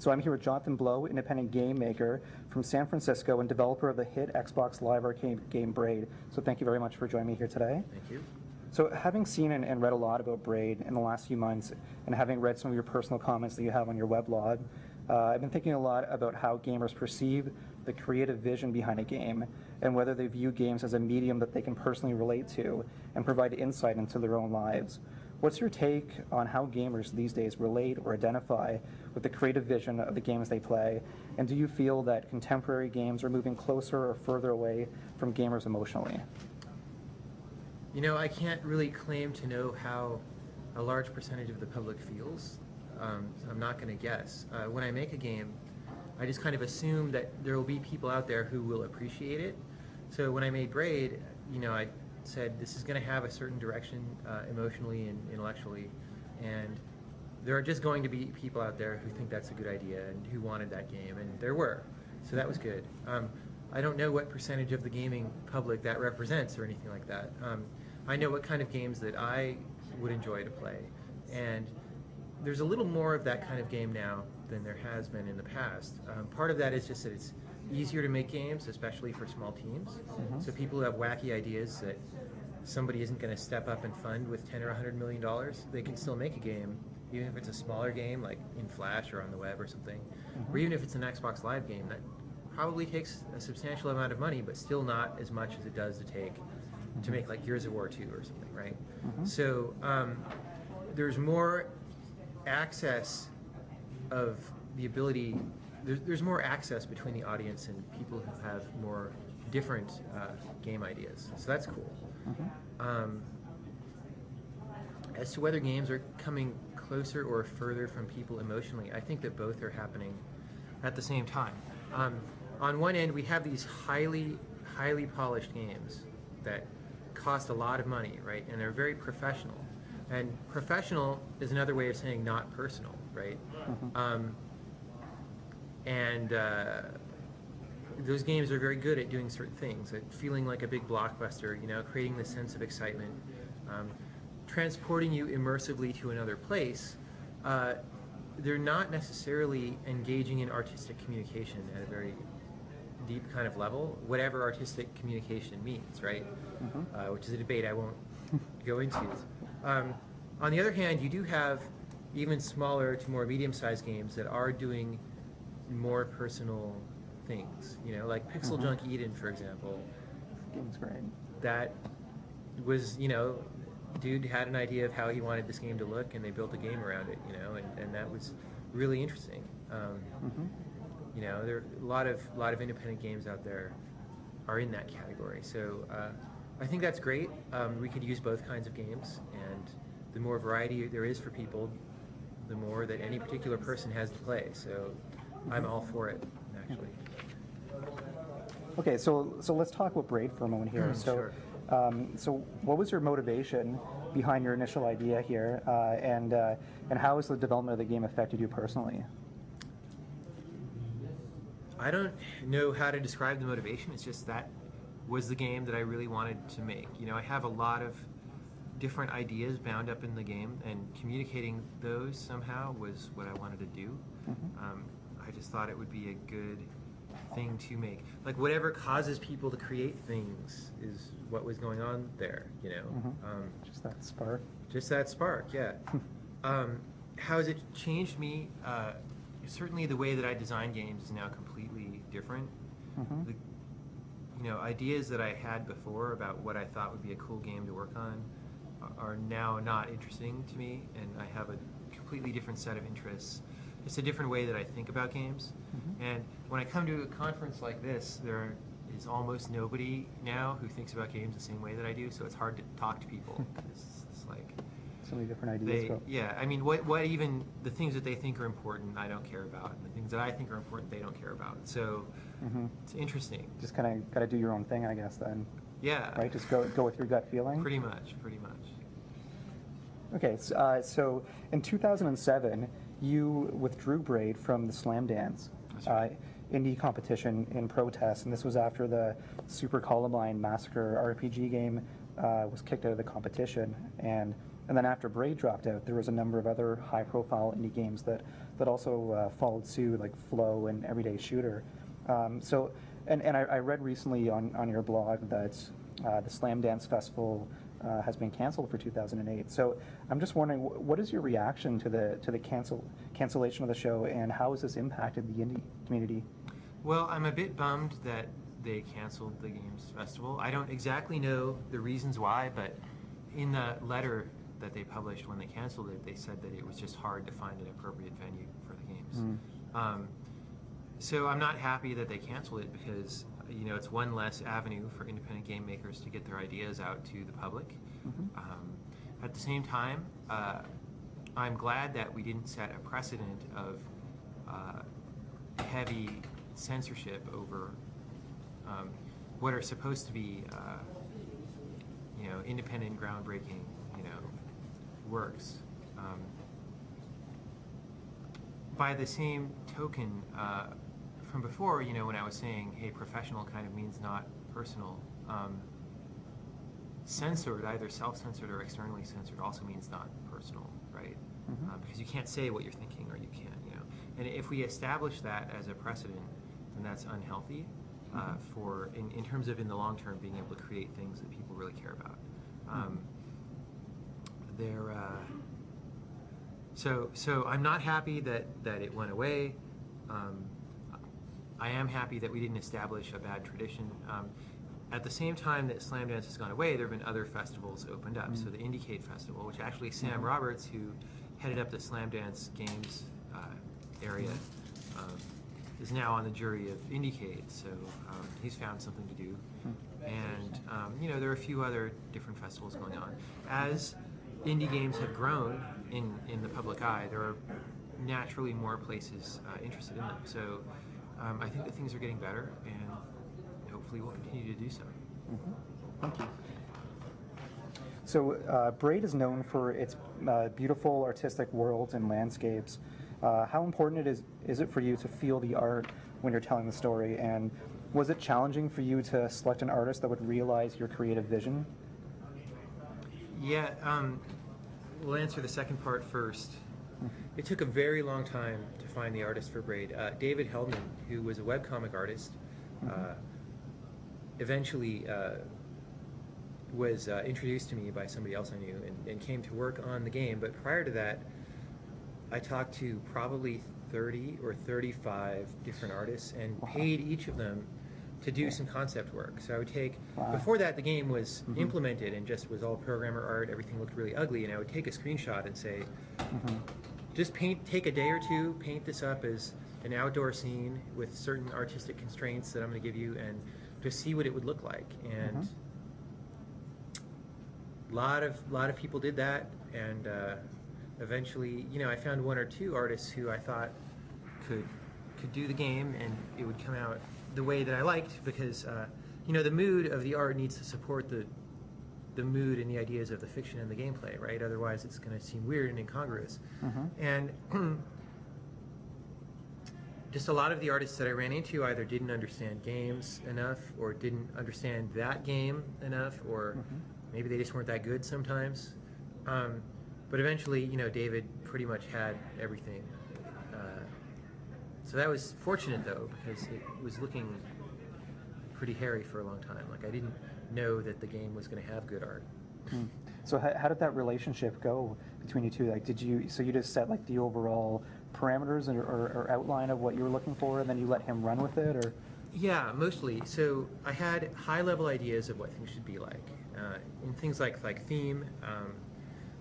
So I'm here with Jonathan Blow, independent game maker from San Francisco and developer of the hit Xbox Live Arcade game Braid. So thank you very much for joining me here today. Thank you. So having seen and read a lot about Braid in the last few months, and having read some of your personal comments that you have on your weblog, I've been thinking a lot about how gamers perceive the creative vision behind a game, and whether they view games as a medium that they can personally relate to and provide insight into their own lives. What's your take on how gamers these days relate or identify with the creative vision of the games they play? And do you feel that contemporary games are moving closer or further away from gamers emotionally? You know, I can't really claim to know how a large percentage of the public feels. So I'm not going to guess. When I make a game, I just kind of assume that there will be people out there who will appreciate it. So when I made Braid, you know, I said this is going to have a certain direction emotionally and intellectually, and there are just going to be people out there who think that's a good idea and who wanted that game, and there were. So that was good. I don't know what percentage of the gaming public that represents or anything like that. I know what kind of games that I would enjoy to play, and there's a little more of that kind of game now than there has been in the past. Part of that is just that it's easier to make games, especially for small teams. So people who have wacky ideas that somebody isn't going to step up and fund with $10 or $100 million, they can still make a game, even if it's a smaller game like in Flash or on the web or something, or even if it's an Xbox Live game that probably takes a substantial amount of money, but still not as much as it does to make like Gears of War 2 or something, right? So there's more access of the ability, there's more access between the audience and people who have more different game ideas. So that's cool. As to whether games are coming closer or further from people emotionally, I think that both are happening at the same time. On one end, we have these highly polished games that cost a lot of money, right? And they're very professional. And professional is another way of saying not personal, right? Those games are very good at doing certain things, at feeling like a big blockbuster, you know, creating this sense of excitement, transporting you immersively to another place. They're not necessarily engaging in artistic communication at a very deep kind of level, whatever artistic communication means, right? Which is a debate I won't go into. On the other hand, you do have even smaller to more medium-sized games that are doing more personal things, you know, like Pixel Junk Eden, for example. Game's great. That was, you know, dude had an idea of how he wanted this game to look, and they built a game around it, you know, and that was really interesting. You know, there are a lot of independent games out there are in that category. So I think that's great. We could use both kinds of games, and the more variety there is for people, the more that any particular person has to play. So I'm all for it, actually. Okay, so let's talk about Braid for a moment here. Sure. So what was your motivation behind your initial idea here, and how has the development of the game affected you personally? I don't know how to describe the motivation. It's just that was the game that I really wanted to make. You know, I have a lot of different ideas bound up in the game, and communicating those somehow was what I wanted to do. I just thought it would be a good thing to make. Like, whatever causes people to create things is what was going on there, you know. Just that spark. Just that spark, yeah. How has it changed me? Certainly the way that I design games is now completely different. You know, ideas that I had before about what I thought would be a cool game to work on are now not interesting to me, and I have a completely different set of interests. It's a different way that I think about games. And when I come to a conference like this, there is almost nobody now who thinks about games the same way that I do, so it's hard to talk to people. It's like so many different ideas. Yeah, I mean, what even the things that they think are important, I don't care about, and the things that I think are important, they don't care about. So it's interesting. Just kind of got to do your own thing, I guess. Then. Yeah. Right. Just go with your gut feeling. Pretty much. Okay. So in 2007, you withdrew Braid from the Slam Dance indie competition in protest, and this was after the Super Columbine Massacre RPG game was kicked out of the competition. And And then after Braid dropped out, there was a number of other high-profile indie games that also followed suit, like Flow and Everyday Shooter. And I read recently on your blog that the Slam Dance Festival has been canceled for 2008. So I'm just wondering, what is your reaction to the cancellation of the show, and how has this impacted the indie community? Well, I'm a bit bummed that they canceled the Games Festival. I don't exactly know the reasons why, but in the letter that they published when they canceled it, they said that it was just hard to find an appropriate venue for the games. So I'm not happy that they canceled it, because it's one less avenue for independent game makers to get their ideas out to the public. At the same time, I'm glad that we didn't set a precedent of heavy censorship over what are supposed to be independent, groundbreaking works. By the same token, from before, when I was saying, hey, professional kind of means not personal, censored, either self-censored or externally censored, also means not personal, right? Because you can't say what you're thinking, or you can't, And if we establish that as a precedent, then that's unhealthy for, in terms of, in the long term, being able to create things that people really care about. So I'm not happy that it went away. I am happy that we didn't establish a bad tradition. At the same time that Slam Dance has gone away, there have been other festivals opened up. So the Indiecade Festival, which actually Sam Roberts, who headed up the Slam Dance Games area, is now on the jury of Indiecade. So he's found something to do. And there are a few other different festivals going on. As indie games have grown in the public eye, there are naturally more places interested in them. So I think that things are getting better, and hopefully we'll continue to do so. Thank you. So Braid is known for its beautiful artistic worlds and landscapes. How important is it for you to feel the art when you're telling the story? And was it challenging for you to select an artist that would realize your creative vision? Yeah, we'll answer the second part first. It took a very long time to find the artist for Braid. David Heldman, who was a webcomic artist, eventually was introduced to me by somebody else I knew and came to work on the game. But prior to that, I talked to probably 30 or 35 different artists and paid each of them to do some concept work. So I would take, before that the game was implemented and just was all programmer art, everything looked really ugly, and I would take a screenshot and say, just take a day or two, paint this up as an outdoor scene with certain artistic constraints that I'm going to give you, and just see what it would look like. And a lot of people did that, and eventually, I found one or two artists who I thought could do the game, and it would come out the way that I liked, because the mood of the art needs to support the mood and the ideas of the fiction and the gameplay, right? Otherwise, it's going to seem weird and incongruous. And just a lot of the artists that I ran into either didn't understand games enough, or didn't understand that game enough, or maybe they just weren't that good sometimes. But eventually, David pretty much had everything. So that was fortunate, though, because it was looking pretty hairy for a long time. Like, I didn't know that the game was going to have good art. So how did that relationship go between you two? Like, you just set like the overall parameters or outline of what you were looking for, and then you let him run with it, or? Yeah, mostly. So I had high-level ideas of what things should be like, in things like theme,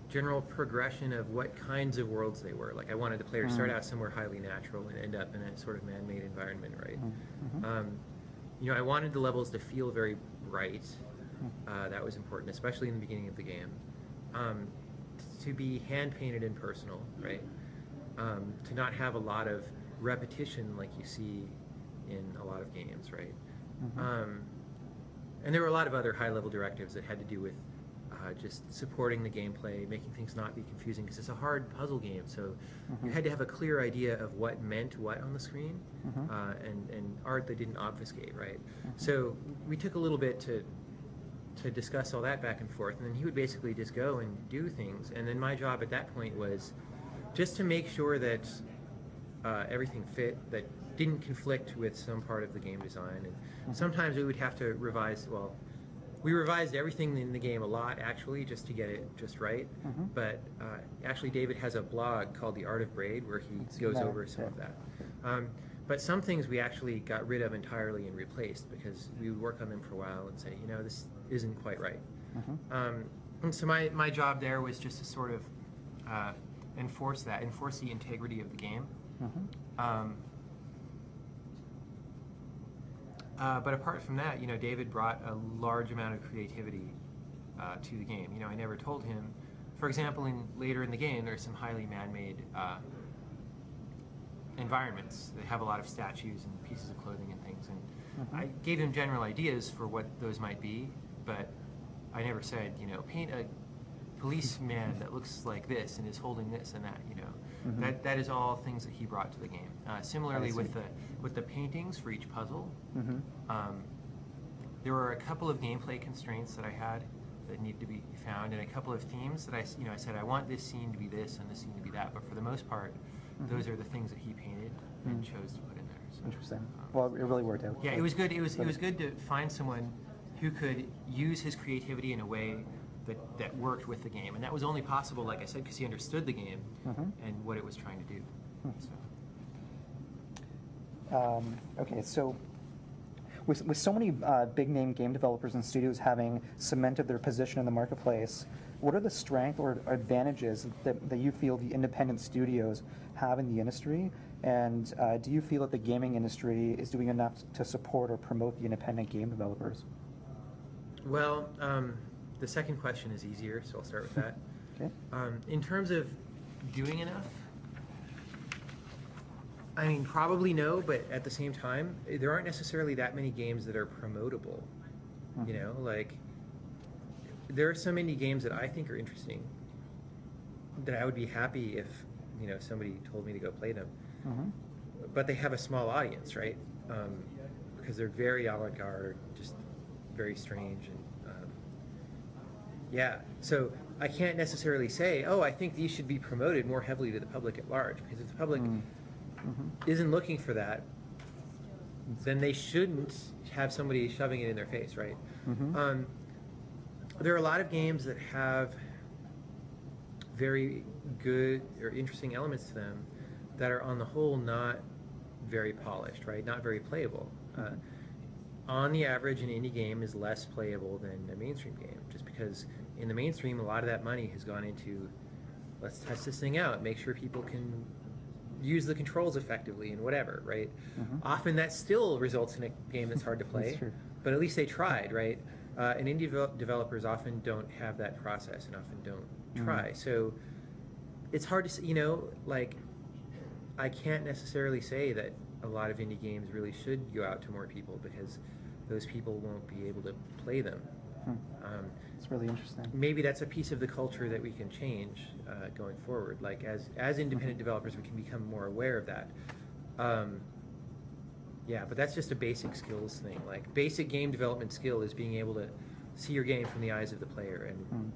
general progression of what kinds of worlds they were. Like, I wanted the player to start out somewhere highly natural and end up in a sort of man-made environment, right? I wanted the levels to feel very bright. That was important, especially in the beginning of the game. To be hand-painted and personal, right? To not have a lot of repetition like you see in a lot of games, right? And there were a lot of other high-level directives that had to do with just supporting the gameplay, making things not be confusing, because it's a hard puzzle game, so you had to have a clear idea of what meant what on the screen, and art that didn't obfuscate, right? So we took a little bit to to discuss all that back and forth, and then he would basically just go and do things. And then my job at that point was just to make sure that everything fit, that didn't conflict with some part of the game design. And sometimes we would have to revise, well, we revised everything in the game a lot, actually, just to get it just right. But actually, David has a blog called The Art of Braid, where he goes over some of that. But some things we actually got rid of entirely and replaced, because we would work on them for a while and say, you know, this isn't quite right. And so my job there was just to sort of enforce the integrity of the game. But apart from that, you know, David brought a large amount of creativity to the game. You know, I never told him, for example, later in the game, there's some highly man-made environments. They have a lot of statues and pieces of clothing and things. And I gave him general ideas for what those might be, but I never said, you know, paint a policeman that looks like this and is holding this and that, you know. That is all things that he brought to the game. Similarly with the paintings for each puzzle, there were a couple of gameplay constraints that I had that needed to be found, and a couple of themes that I said I want this scene to be this and this scene to be that, but for the most part, those are the things that he painted and chose to put in there. So, Interesting. Well, it really worked out. Yeah, it was good. It was good to find someone who could use his creativity in a way that worked with the game, and that was only possible, like I said, because he understood the game and what it was trying to do. Okay, so with so many big-name game developers and studios having cemented their position in the marketplace, what are the strengths or advantages that you feel the independent studios have in the industry? And do you feel that the gaming industry is doing enough to support or promote the independent game developers? Well, the second question is easier, so I'll start with that. Okay. In terms of doing enough, I mean, probably no, but at the same time, there aren't necessarily that many games that are promotable. You know, like, there are some indie games that I think are interesting that I would be happy if, you know, somebody told me to go play them. But they have a small audience, right? Because they're very avant-garde, just very strange. And yeah, so I can't necessarily say, oh, I think these should be promoted more heavily to the public at large, because if the public isn't looking for that, then they shouldn't have somebody shoving it in their face, right? There are a lot of games that have very good or interesting elements to them that are on the whole not very polished, right? Not very playable. On the average, an indie game is less playable than a mainstream game, just because in the mainstream, a lot of that money has gone into, let's test this thing out, make sure people can use the controls effectively and whatever, right? Often that still results in a game that's hard to play, but at least they tried, right? And indie developers often don't have that process and often don't try. So it's hard to, you know, like, I can't necessarily say that a lot of indie games really should go out to more people, because those people won't be able to play them. It's really interesting. Maybe that's a piece of the culture that we can change going forward. Like, as independent developers, we can become more aware of that. Yeah, but that's just a basic skills thing. Like, basic game development skill is being able to see your game from the eyes of the player and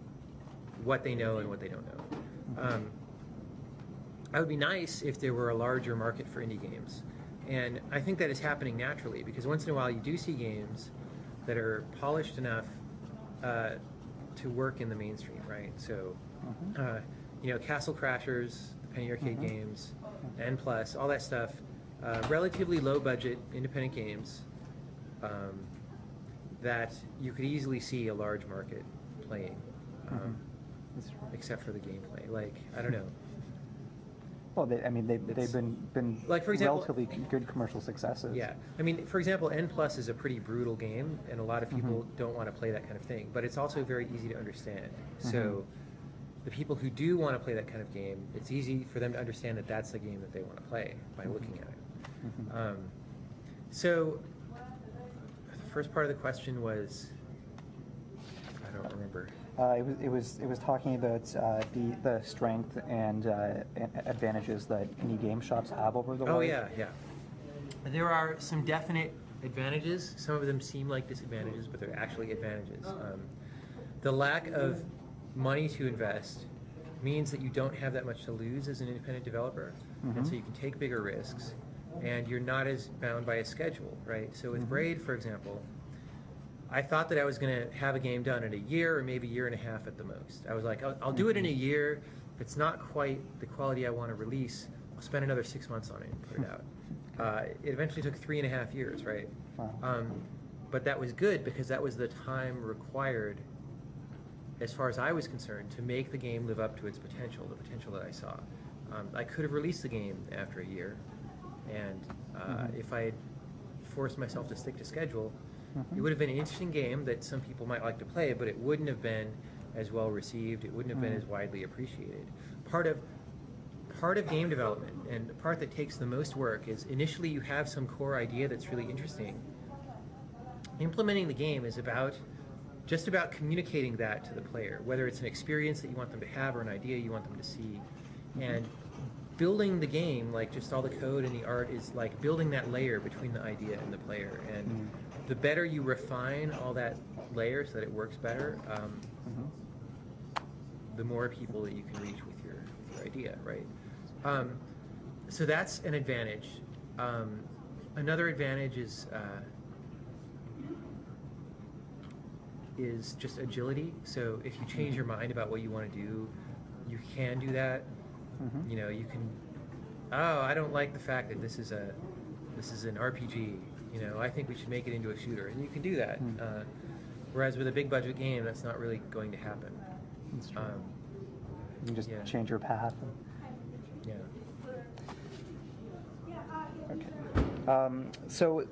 what they know and what they don't know. It would be nice if there were a larger market for indie games. And I think that is happening naturally, because once in a while you do see games that are polished enough to work in the mainstream, right? So, you know, Castle Crashers, the Penny Arcade games, N+, all that stuff, relatively low budget independent games that you could easily see a large market playing, except for the gameplay. Like, I don't know. Well, they've been like, for example, relatively good commercial successes. Yeah, I mean, for example, N+ is a pretty brutal game, and a lot of people don't want to play that kind of thing. But it's also very easy to understand. So, the people who do want to play that kind of game, it's easy for them to understand that that's the game that they want to play by looking at it. So, the first part of the question was, I don't remember. It was talking about the strength and advantages that indie game shops have over the Oh large. yeah. There are some definite advantages. Some of them seem like disadvantages, but they're actually advantages. The lack of money to invest means that you don't have that much to lose as an independent developer, and so you can take bigger risks, and you're not as bound by a schedule, right? So with Braid, for example, I thought that I was going to have a game done in a year or maybe a year and a half at the most. I was like, I'll do it in a year. If it's not quite the quality I want to release, I'll spend another 6 months on it and put it out. It eventually took 3.5 years, right? Wow. But that was good because that was the time required, as far as I was concerned, to make the game live up to its potential, the potential that I saw. I could have released the game after a year, and if I had forced myself to stick to schedule, it would have been an interesting game that some people might like to play, but it wouldn't have been as well received. It wouldn't have been as widely appreciated. Part of game development, and the part that takes the most work, is initially you have some core idea that's really interesting. Implementing the game is just about communicating that to the player, whether it's an experience that you want them to have or an idea you want them to see. And building the game, like just all the code and the art, is like building that layer between the idea and the player. And the better you refine all that layer so that it works better, the more people that you can reach with your idea, right? So that's an advantage. Another advantage is just agility. So if you change your mind about what you want to do, you can do that. You know, you can, oh, I don't like the fact that this is an RPG. You know, I think we should make it into a shooter, and you can do that. Whereas with a big budget game, that's not really going to happen. That's true. You can just change your path. Yeah. Okay. So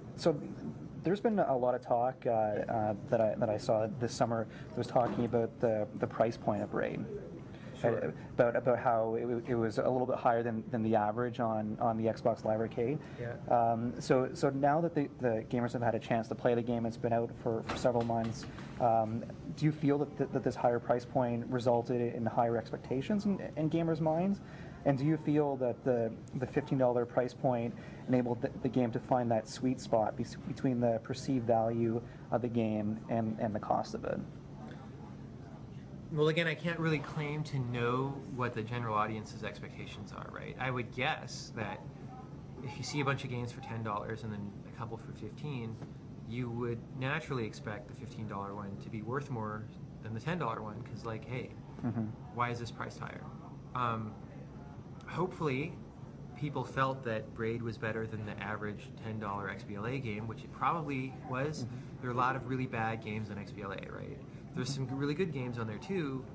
there's been a lot of talk that I saw this summer that was talking about the price point of Braid. Sure. About how it was a little bit higher than the average on the Xbox Live Arcade. Yeah. So now that the gamers have had a chance to play the game, it's been out for several months. Do you feel that this higher price point resulted in higher expectations in gamers' minds? And do you feel that the $15 price point enabled the game to find that sweet spot between the perceived value of the game and the cost of it? Well, again, I can't really claim to know what the general audience's expectations are, right? I would guess that if you see a bunch of games for $10 and then a couple for $15, you would naturally expect the $15 one to be worth more than the $10 one, because, like, hey, why is this priced higher? Hopefully, people felt that Braid was better than the average $10 XBLA game, which it probably was. There are a lot of really bad games on XBLA, right? There's some really good games on there too,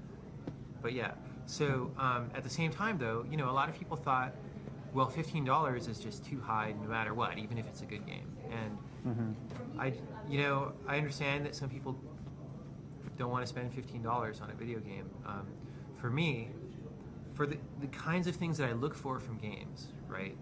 but yeah. So at the same time, though, you know, a lot of people thought, well, $15 is just too high no matter what, even if it's a good game. And I understand that some people don't want to spend $15 on a video game. For me, for the kinds of things that I look for from games, right?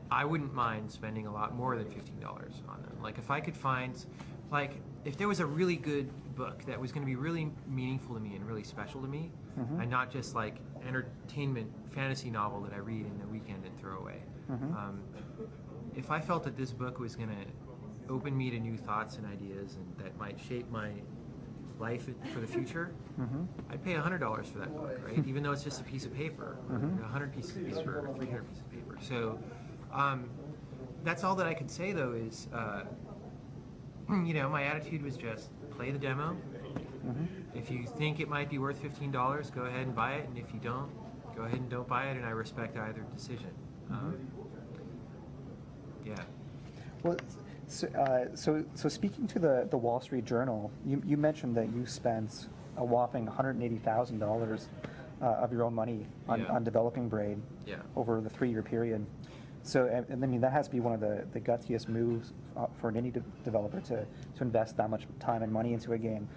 I wouldn't mind spending a lot more than $15 on them. Like if I could find, like, if there was a really good book that was going to be really meaningful to me and really special to me, and not just like entertainment fantasy novel that I read in the weekend and throw away. If I felt that this book was going to open me to new thoughts and ideas and that might shape my life for the future, I'd pay $100 for that book, right? Even though it's just a piece of paper, or 100 pieces of paper, or 300 pieces of paper. So that's all that I could say, though, is you know, my attitude was just play the demo. If you think it might be worth $15, go ahead and buy it, and if you don't, go ahead and don't buy it, and I respect either decision. Yeah. Well, so speaking to the Wall Street Journal, you mentioned that you spent a whopping $180,000 of your own money on developing Braid over the 3-year period. So, and I mean, that has to be one of the gutsiest moves for an indie developer to invest that much time and money into a game.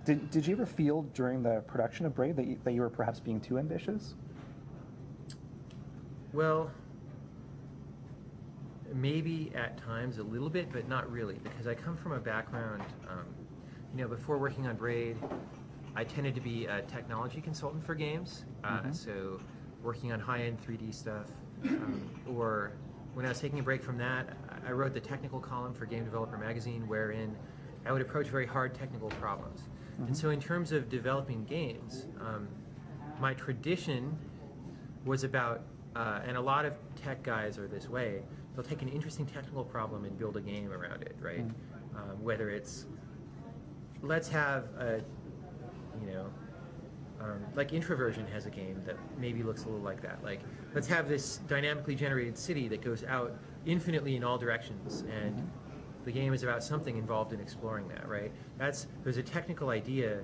Did you ever feel during the production of Braid that you were perhaps being too ambitious? Well, maybe at times a little bit, but not really, because I come from a background, you know, before working on Braid, I tended to be a technology consultant for games, so working on high-end 3D stuff, or when I was taking a break from that, I wrote the technical column for Game Developer Magazine, wherein I would approach very hard technical problems. And so in terms of developing games, my tradition was about, and a lot of tech guys are this way, they'll take an interesting technical problem and build a game around it, right? Whether it's, let's have a, you know, like Introversion has a game that maybe looks a little like that. Like, let's have this dynamically generated city that goes out infinitely in all directions, and the game is about something involved in exploring that, right? There's a technical idea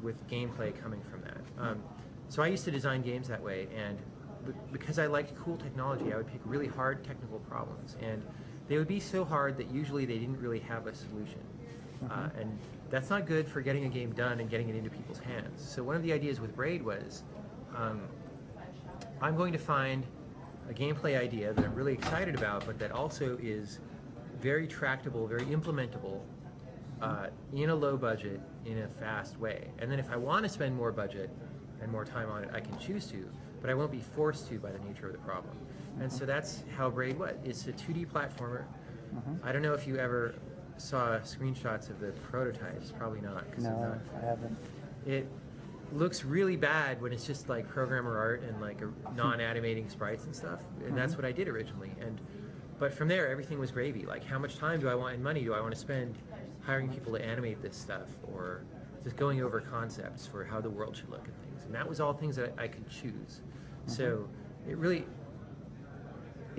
with gameplay coming from that. So I used to design games that way, and because I liked cool technology, I would pick really hard technical problems, and they would be so hard that usually they didn't really have a solution. And that's not good for getting a game done and getting it into people's hands. So one of the ideas with Braid was, I'm going to find a gameplay idea that I'm really excited about, but that also is very tractable, very implementable, in a low budget, in a fast way. And then if I want to spend more budget and more time on it, I can choose to, but I won't be forced to by the nature of the problem. And so that's how Braid was. It's a 2D platformer. I don't know if you ever saw screenshots of the prototypes. Probably not. No, I haven't. It looks really bad when it's just like programmer art and like a non-animating sprites and stuff. And that's what I did originally. But from there, everything was gravy. Like, how much time do I want and money do I want to spend hiring people to animate this stuff, or just going over concepts for how the world should look and things. And that was all things that I could choose. So it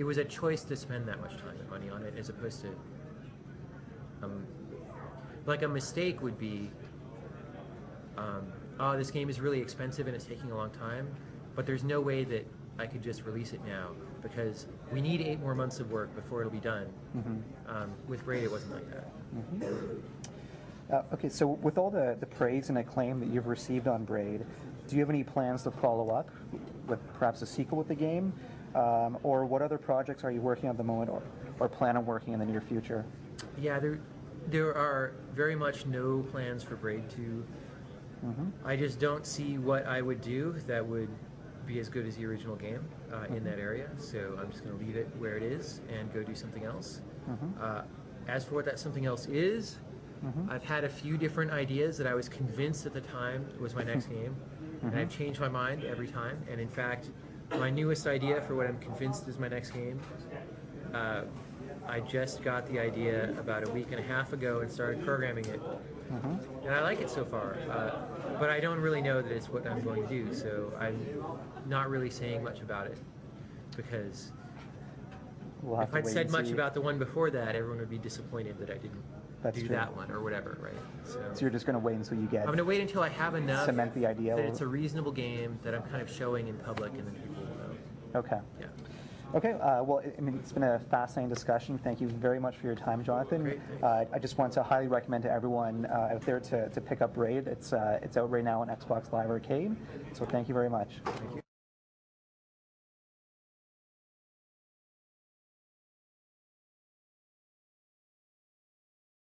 was a choice to spend that much time and money on it, as opposed to, like, a mistake would be, oh, this game is really expensive and it's taking a long time, but there's no way that I could just release it now because we need 8 more months of work before it'll be done. With Braid, it wasn't like that. Okay, so with all the praise and acclaim that you've received on Braid, do you have any plans to follow up with perhaps a sequel with the game? Or what other projects are you working on at the moment, or plan on working in the near future? Yeah, there are very much no plans for Braid 2. I just don't see what I would do that would be as good as the original game in that area, so I'm just going to leave it where it is and go do something else. As for what that something else is, I've had a few different ideas that I was convinced at the time was my next game, and I've changed my mind every time. And in fact, my newest idea for what I'm convinced is my next game, I just got the idea about a week and a half ago and started programming it. And I like it so far, but I don't really know that it's what I'm going to do, so I'm not really saying much about it, because if I'd said much about the one before that, everyone would be disappointed that I didn't do that one or whatever, right? So you're just going to wait until you get... I'm going to wait until I have enough cement the idea that it's a reasonable game that I'm kind of showing in public, and then people will know. Okay. Yeah. Okay, well, I mean, it's been a fascinating discussion. Thank you very much for your time, Jonathan. Great, I just want to highly recommend to everyone out there to pick up Braid. It's out right now on Xbox Live Arcade, so thank you very much. Thank you.